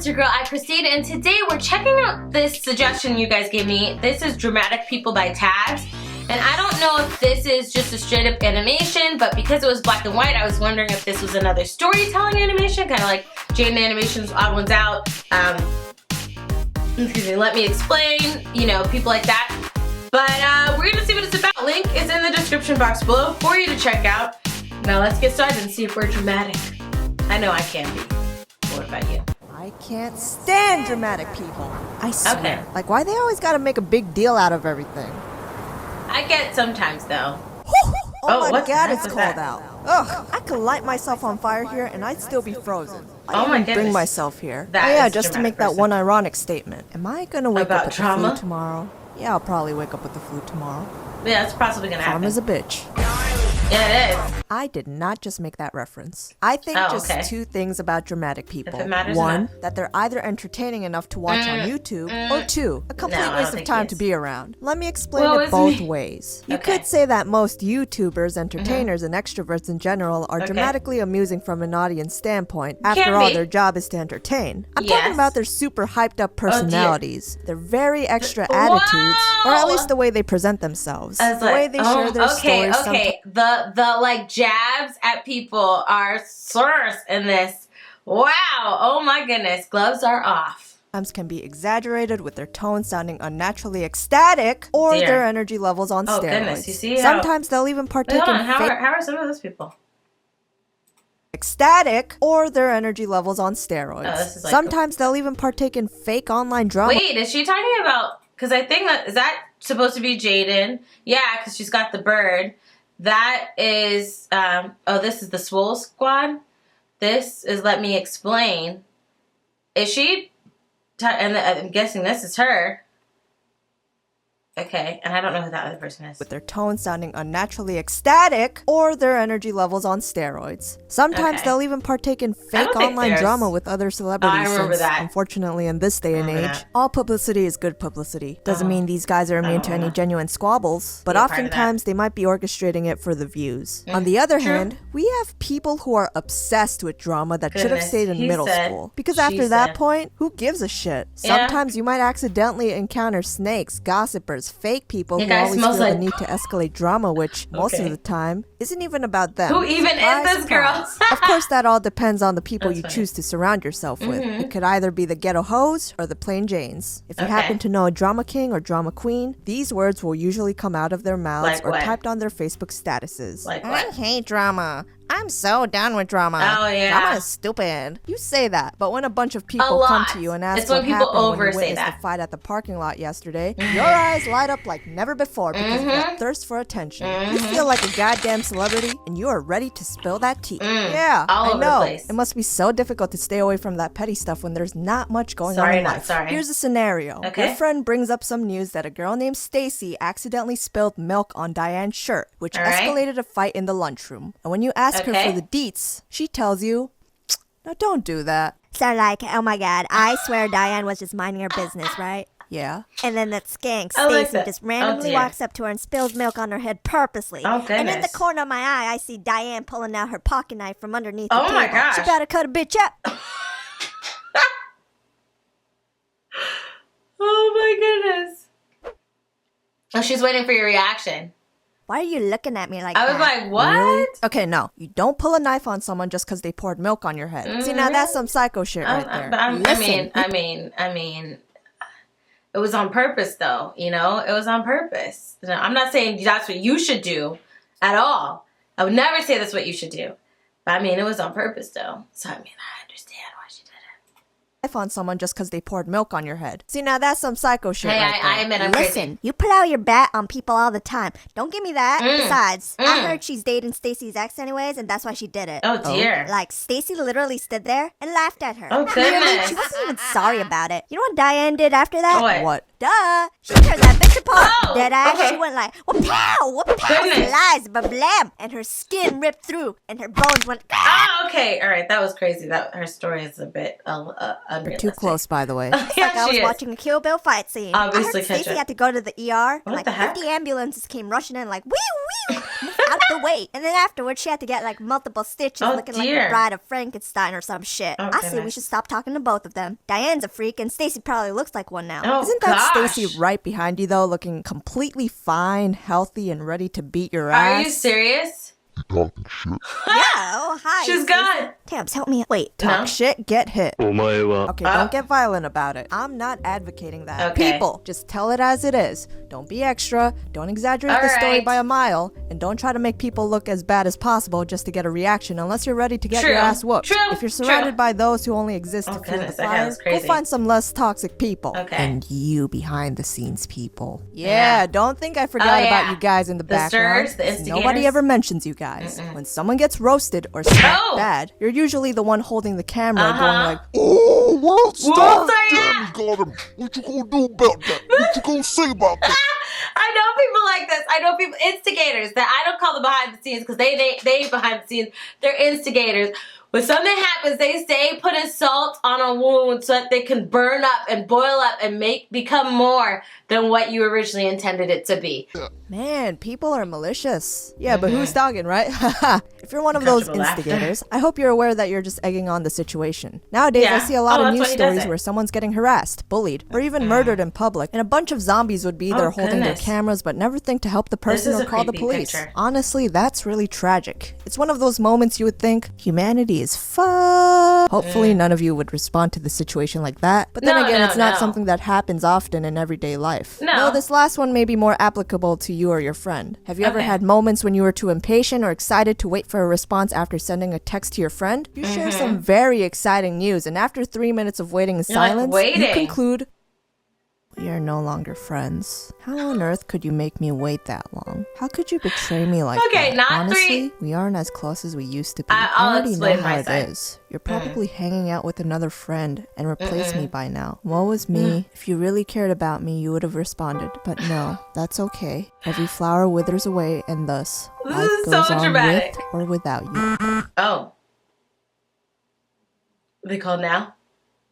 your girl AyChristene, and today we're checking out this suggestion you guys gave me. This is Dramatic People by Tabs, and I don't know if this is just a straight up animation, but because it was black and white, I was wondering if this was another storytelling animation, kind of like Jaden Animation's Odd Ones Out. Excuse me, Let Me Explain, you know, people like that. But we're gonna see what it's about. Link is in the description box below for you to check out. Now let's get started and see if we're dramatic. I know I can be. What about you? I can't stand dramatic people. I swear. Okay. Like, why they always gotta make a big deal out of everything? I get sometimes though. Oh my god, it's what's cold that? out. Ugh, I could light myself on fire here and I'd still be frozen. Oh my I didn't goodness. bring myself here. That yeah, is just to dramatic make that person. one ironic statement. Am I gonna wake About up with trauma? the flu tomorrow? Yeah, I'll probably wake up with the flu tomorrow. Yeah, that's possibly gonna happen. Karma's a bitch. Yeah, it is. I did not just make that reference. I think just two things about dramatic people. If it matters One, enough. that they're either entertaining enough to watch on YouTube, or two, a complete No, I don't waste of think time it to is. be around. Let me explain Well, it it's both me. ways. You Okay. could say that most YouTubers, entertainers, and extroverts in general are dramatically amusing from an audience standpoint. After Can all, be. their job is to entertain. I'm Yes. talking about their super hyped up dear. personalities, their very extra Whoa! attitudes, or at least the way they present themselves. I was The like, way they share their stories. Okay. The like jabs at people are source in this. Wow. Oh my goodness. Gloves are off. Sometimes can be exaggerated with their tone sounding unnaturally ecstatic or Dear. their energy levels on Oh, steroids. goodness, you see how- Sometimes they'll even Wait, partake hold on. in How fake are some of those people? ecstatic or their energy levels on steroids. Oh, this is like Sometimes they'll even partake in fake online drama. Wait, is she talking about? Because I think is that supposed to be Jaden? Yeah, because she's got the bird. That is. Oh, this is the Swole Squad. This is Let Me Explain. Is she? And I'm guessing this is her. Okay, and I don't know who that other person is. With their tone sounding unnaturally ecstatic or their energy levels on steroids. Sometimes Okay. they'll even partake in fake don't think online there's- drama with other celebrities. I remember since, that. unfortunately, in this day and remember age, that. all publicity is good publicity. Doesn't mean these guys are immune to any genuine squabbles, but Be a part of that. oftentimes they might be orchestrating it for the views. On the other True. hand, we have people who are obsessed with drama that should have Goodness, stayed in he middle said, school. Because she after that said. point, who gives a shit? Yeah. Sometimes you might accidentally encounter snakes, gossipers, fake people You who guys always smells feel the like- need to escalate drama, which most Okay. of the time isn't even about them. Who even Surprise, is this girl? surprise. Of course, that all depends on the people That's you funny. choose to surround yourself with. It could either be the ghetto hoes or the plain Janes. If you Okay. happen to know a drama king or drama queen, these words will usually come out of their mouths Like or what? typed on their Facebook statuses. Like I what? hate drama. I'm so done with drama. Oh, yeah. Drama is stupid. You say that, but when a bunch of people lot. come to you and ask It's when what people happened when you oversay witnessed that. the fight at the parking lot yesterday, your eyes light up like never before because of that thirst for attention. You feel like a goddamn celebrity and you are ready to spill that tea. Yeah, all I over the know. place. It must be so difficult to stay away from that petty stuff when there's not much going on Sorry, in not life. sorry. Here's a scenario. Okay. Your friend brings up some news that a girl named Stacy accidentally spilled milk on Diane's shirt, which All right. escalated a fight in the lunchroom. And when you ask her Okay. for the deets, she tells you, no, don't do that. So like, oh my god, I swear Diane was just minding her business, right? Yeah. And then that skank I like Stacy that. just Oh, randomly dear. walks up to her and spills milk on her head purposely. Oh, And in the goodness. corner of my eye, I see Diane pulling out her pocket knife from underneath Oh the my table. gosh. She better cut a bitch up. Oh my goodness. Oh, she's waiting for your reaction. Why are you looking at me like I was that? like, what? Really? Okay, no. You don't pull a knife on someone just because they poured milk on your head. See, now that's some psycho shit right there. But Listen, I mean, it was on purpose, though. You know, it was on purpose. No, I'm not saying that's what you should do at all. I would never say that's what you should do. But I mean, it was on purpose, though. So I mean, I understand why she did it. knife on someone just because they poured milk on your head. See, now that's some psycho shit Hey, right there. I admit I'm Listen, crazy. you pull out your bat on people all the time. Don't give me that. Besides, I heard she's dating Stacy's ex anyways, and that's why she did it. Oh dear. Like, Stacy literally stood there and laughed at her. Oh, Clearly, goodness. she wasn't even sorry about it. You know what Diane did after that? What? What? Duh! She turned that bitch apart. Oh, Deadass. okay. She went like, whoop-pow, whoop-pow, Goodness. slice, ba-blam. And her skin ripped through, and her bones went, Ah, okay. All right. That was crazy. That her story is a bit unrealistic. Too close, by the way. Yeah, like I was she is. watching a Kill Bill fight scene. Obviously, I heard Stacy Kendra. had to go to the ER. What Like the heck? 50 ambulances came rushing in like, wee, wee, move out the weight. And then afterwards, she had to get like multiple stitches, Oh, looking like dear. the Bride of Frankenstein or some shit. Oh, I say we goodness. should stop talking to both of them. Diane's a freak, and Stacy probably looks like one now. Oh, Isn't that gosh. Stacy right behind you, though, looking completely fine, healthy, and ready to beat your Are ass? you serious? Yeah, oh, hi. She's Stacy. gone. Tabs, help me. Wait. Talk No. shit, get hit. お前は Okay, don't get violent about it. I'm not advocating that. Okay. People, just tell it as it is. Don't be extra, don't exaggerate All the story right. by a mile, and don't try to make people look as bad as possible just to get a reaction unless you're ready to get True. your ass whooped. True. If you're True. surrounded by those who only exist Oh, to fuel the goodness, that fire, was go crazy. find some less toxic people. Okay. And you behind the scenes people. Yeah, Yeah. don't think I forgot Oh, about yeah. you guys in the, The background. stirrers, the 'cause Nobody instigators? ever mentions you guys. When someone gets roasted or smacked Oh. bad, you're usually the one holding the camera going like, Oh, world star! World star, Damn, yeah. you got him. What you gonna do about that? What you gonna say about that? I know people like this. I know people, instigators, that I don't call them behind the scenes because they ain't behind the scenes. They're instigators. When something happens, they say put a salt on a wound so that they can burn up and boil up and become more than what you originally intended it to be. man, people are malicious. Yeah, but who's talking, right? If you're one of those Uncomfortable laughter. instigators, I hope you're aware that you're just egging on the situation. Nowadays, I Yeah. see a lot Oh, of that's news why he does stories it. where someone's getting harassed, bullied, or even murdered in public, and a bunch of zombies would be there Oh, holding their goodness. cameras but never think to help the person is or a call the creepy police. picture. Honestly, that's really tragic. It's one of those moments you would think, humanity is fucked. Hopefully, none of you would respond to the situation like that. But then No, again, no, it's not no. something that happens often in everyday life. No. This last one may be more applicable to you or your friend. Have you ever Okay. had moments when you were too impatient or excited to wait for a response after sending a text to your friend? You share some very exciting news, and after 3 minutes of waiting in You're like, silence, you waiting. conclude, we are no longer friends. How on earth could you make me wait that long? How could you betray me like Okay, that? not Honestly, we aren't as close as we used to be. I'll already explain know my how it side. is. You're probably hanging out with another friend and replaced me by now. Woe is me. If you really cared about me, you would have responded. But no, that's okay. Every flower withers away, and thus This life is goes so on dramatic. with or without you. Oh. What they called now?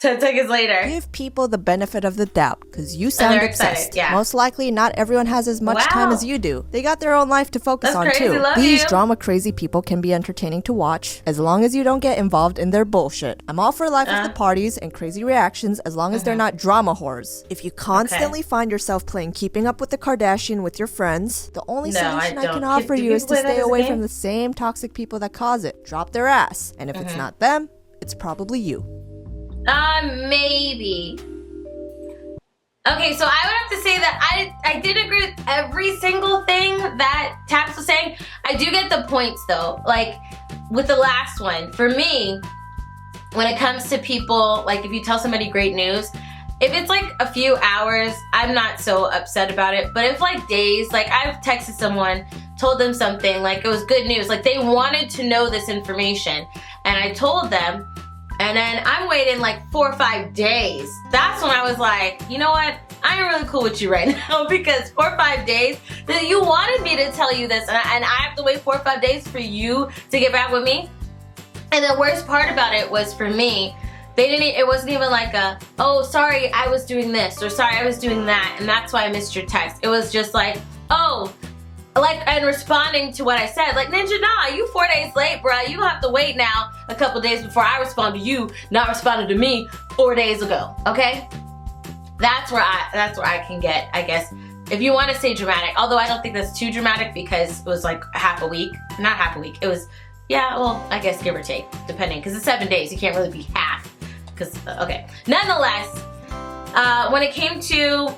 10 seconds later. Give people the benefit of the doubt, because you sound they're excited, obsessed. yeah. Most likely, not everyone has as much time Wow. as you do. They got their own life to focus That's on crazy, too. love These you. drama crazy people can be entertaining to watch, as long as you don't get involved in their bullshit. I'm all for life of the parties and crazy reactions, as long as they're not drama whores. If you constantly find yourself playing Keeping Up with the Kardashian with your friends, the only No, solution I I can don't. offer Do you is people to play that stay as a away game? from the same toxic people that cause it. Drop their ass. And if it's not them, it's probably you. Maybe. Okay, so I would have to say that I did agree with every single thing that Taps was saying. I do get the points though. Like with the last one, for me, when it comes to people, like if you tell somebody great news, if it's like a few hours, I'm not so upset about it. But if like days, like I've texted someone, told them something, like it was good news, like they wanted to know this information, and I told them, and then I'm waiting like 4 or 5 days. That's when I was like, you know what? I ain't really cool with you right now, because 4 or 5 days, that you wanted me to tell you this, and I have to wait 4 or 5 days for you to get back with me. And the worst part about it was, for me, it wasn't even like a, oh, sorry, I was doing this, or sorry, I was doing that, and that's why I missed your text. It was just like, oh, like, and responding to what I said, like, Ninja, nah, you 4 days late, bruh. You have to wait now a couple days before I respond to you, not responding to me 4 days ago, okay? That's where I can get, I guess, if you want to say dramatic, although I don't think that's too dramatic, because it was like half a week, not half a week, it was, yeah, well, I guess give or take, depending, because it's 7 days, you can't really be half, because, okay. Nonetheless, when it came to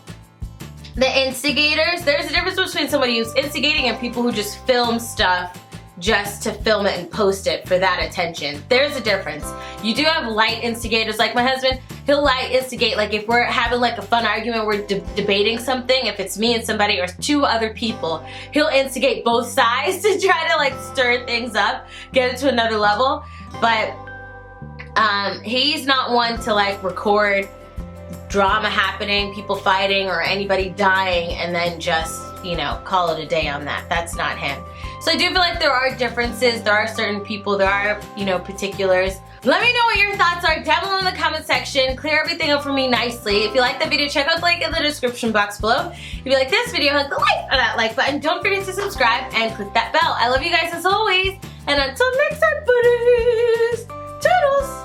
the instigators, there's a difference between somebody who's instigating and people who just film stuff just to film it and post it for that attention. There's a difference. You do have light instigators, like my husband, he'll light instigate, like if we're having like a fun argument, we're debating something, if it's me and somebody or 2 other people, he'll instigate both sides to try to like stir things up, get it to another level. But he's not one to like record drama happening, people fighting, or anybody dying, and then just, you know, call it a day on that. That's not him. So I do feel like there are differences. There are certain people, there are, you know, particulars. Let me know what your thoughts are down below in the comment section. Clear everything up for me nicely. If you like the video, check out the link in the description box below. If you like this video, hit the like button. Don't forget to subscribe and click that bell. I love you guys as always. And until next time, buddy.